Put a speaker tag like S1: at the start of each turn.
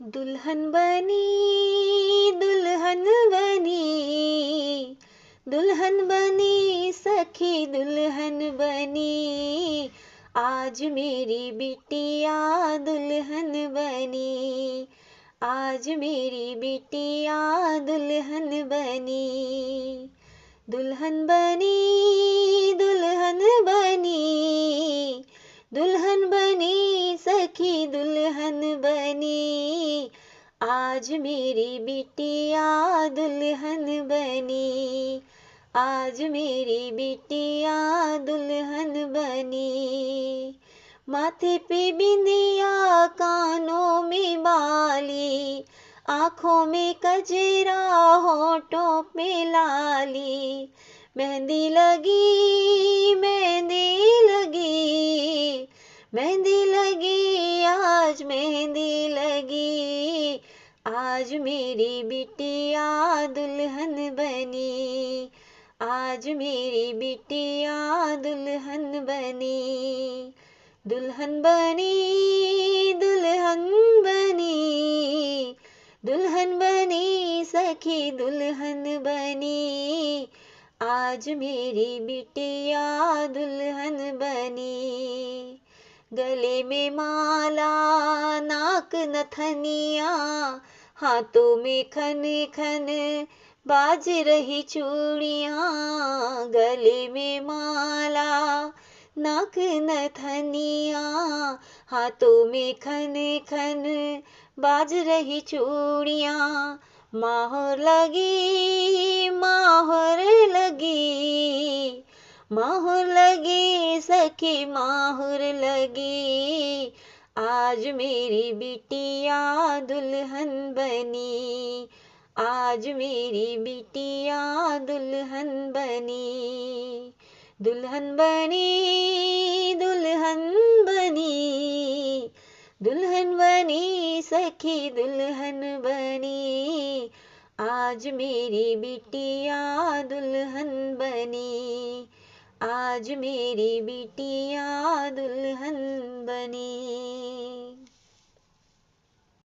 S1: दुल्हन बनी, दुल्हन बनी, दुल्हन बनी सखी दुल्हन बनी, आज मेरी बिटिया दुल्हन बनी, आज मेरी बिटिया दुल्हन बनी। दुल्हन बनी, दुल्हन बनी, दुल्हन बनी सखी दुल्हन बनी, आज मेरी बिटिया दुल्हन बनी, आज मेरी बिटिया दुल्हन बनी। माथे पे बिंदिया, कानों में बाली, आँखों में कजरा, होठों पे लाली, मेहंदी लगी, मेहंदी लगी, मेहंदी लगी, आज मेहंदी लगी, आज मेरी बिटिया दुल्हन बनी, आज मेरी बिटिया दुल्हन बनी। दुल्हन बनी, दुल्हन बनी, दुल्हन बनी सखी दुल्हन बनी, आज मेरी बिटिया दुल्हन बनी। गले में माला, नाक नथनिया, हाथों में खन खन बाज रही चूड़ियाँ। गले में माला, नाक नथनिया, हाथों में खन खन बाज रही चूड़ियाँ। माहौर लगी, माहौर लगी, माहौर लगी सखी माहौर लगी, आज मेरी बिटिया दुल्हन बनी, आज मेरी बिटिया दुल्हन बनी। दुल्हन बनी, दुल्हन बनी, दुल्हन बनी सखी दुल्हन बनी, आज मेरी बिटिया दुल्हन बनी, आज मेरी बिटिया दुल्हन बनी।